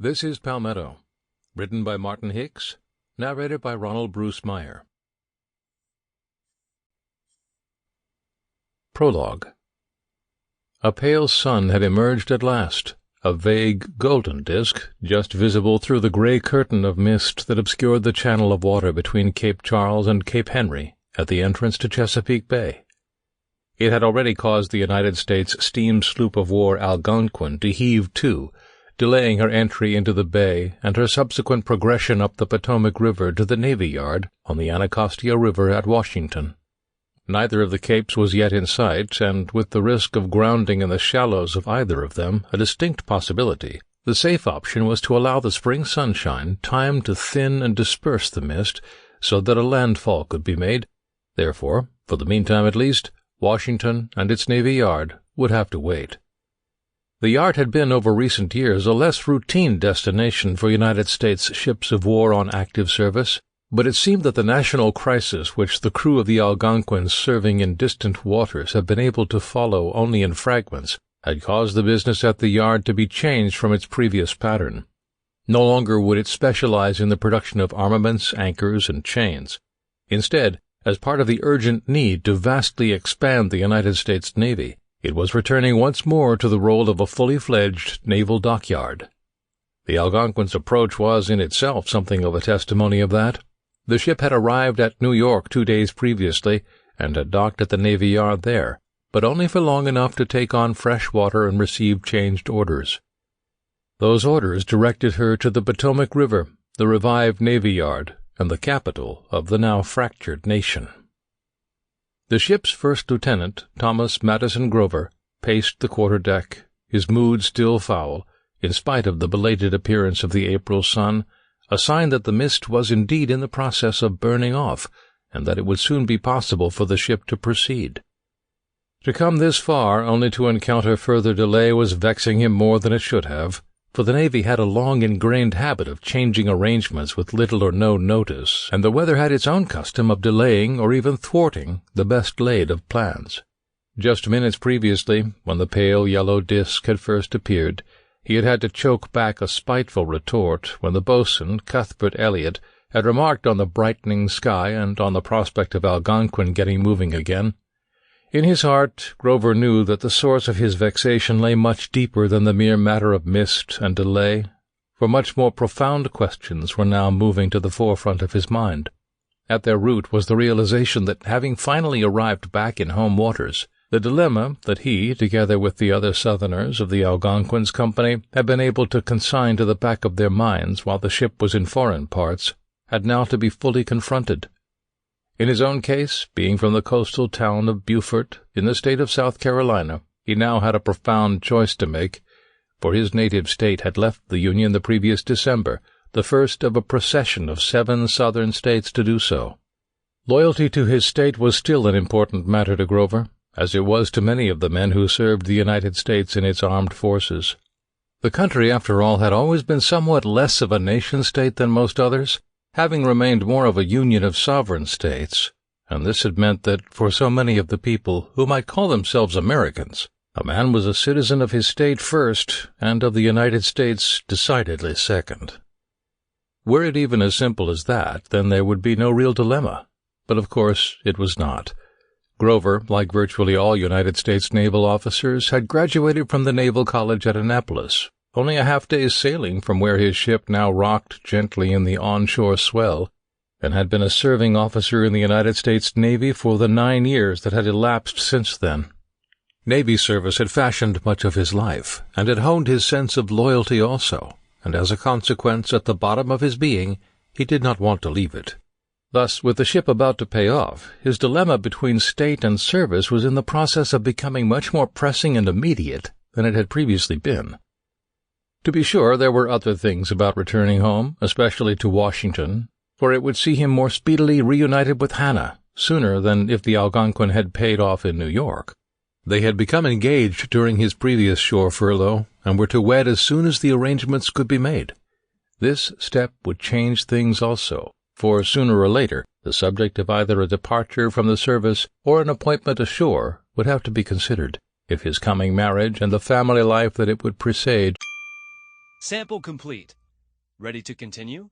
This is Palmetto, written by Martin Hicks, narrated by Ronald Bruce Meyer. Prologue. A pale sun had emerged at last, a vague golden disk just visible through the gray curtain of mist that obscured the channel of water between Cape Charles and Cape Henry at the entrance to Chesapeake Bay. It had already caused the United States steam sloop of war Algonquin to heave to, delaying her entry into the bay and her subsequent progression up the Potomac River to the Navy Yard on the Anacostia River at Washington. Neither of the capes was yet in sight, and with the risk of grounding in the shallows of either of them a distinct possibility, the safe option was to allow the spring sunshine time to thin and disperse the mist so that a landfall could be made. Therefore, for the meantime at least, Washington and its Navy Yard would have to wait. The yard had been over recent years a less routine destination for United States ships of war on active service, but it seemed that the national crisis which the crew of the Algonquins serving in distant waters had been able to follow only in fragments had caused the business at the yard to be changed from its previous pattern. No longer would it specialize in the production of armaments, anchors, and chains. Instead, as part of the urgent need to vastly expand the United States Navy, it was returning once more to the role of a fully-fledged naval dockyard. The Algonquin's approach was in itself something of a testimony of that. The ship had arrived at New York 2 days previously and had docked at the Navy Yard there, but only for long enough to take on fresh water and receive changed orders. Those orders directed her to the Potomac River, the revived Navy Yard, and the capital of the now fractured nation. The ship's first lieutenant, Thomas Madison Grover, paced the quarter-deck, his mood still foul, in spite of the belated appearance of the April sun, a sign that the mist was indeed in the process of burning off, and that it would soon be possible for the ship to proceed. To come this far only to encounter further delay was vexing him more than it should have, for the Navy had a long-ingrained habit of changing arrangements with little or no notice, and the weather had its own custom of delaying or even thwarting the best laid of plans. Just minutes previously, when the pale yellow disk had first appeared, he had had to choke back a spiteful retort when the boatswain, Cuthbert Elliot, had remarked on the brightening sky and on the prospect of Algonquin getting moving again. In his heart, Grover knew that the source of his vexation lay much deeper than the mere matter of mist and delay, for much more profound questions were now moving to the forefront of his mind. At their root was the realization that, having finally arrived back in home waters, the dilemma that he, together with the other Southerners of the Algonquin's company, had been able to consign to the back of their minds while the ship was in foreign parts, had now to be fully confronted. In his own case, being from the coastal town of Beaufort, in the state of South Carolina, he now had a profound choice to make, for his native state had left the Union the previous December, the first of a procession of 7 Southern states to do so. Loyalty to his state was still an important matter to Grover, as it was to many of the men who served the United States in its armed forces. The country, after all, had always been somewhat less of a nation-state than most others, having remained more of a union of sovereign states, and this had meant that for so many of the people who might call themselves Americans, a man was a citizen of his state first and of the United States decidedly second. Were it even as simple as that, then there would be no real dilemma, but of course it was not. Grover, like virtually all United States naval officers, had graduated from the Naval College at Annapolis, only a half-day's sailing from where his ship now rocked gently in the onshore swell, and had been a serving officer in the United States Navy for the 9 years that had elapsed since then. Navy service had fashioned much of his life, and had honed his sense of loyalty also, and as a consequence, at the bottom of his being, he did not want to leave it. Thus, with the ship about to pay off, his dilemma between state and service was in the process of becoming much more pressing and immediate than it had previously been. To be sure, there were other things about returning home, especially to Washington, for it would see him more speedily reunited with Hannah, sooner than if the Algonquin had paid off in New York. They had become engaged during his previous shore furlough, and were to wed as soon as the arrangements could be made. This step would change things also, for sooner or later the subject of either a departure from the service or an appointment ashore would have to be considered, if his coming marriage and the family life that it would presage Sample complete. Ready to continue?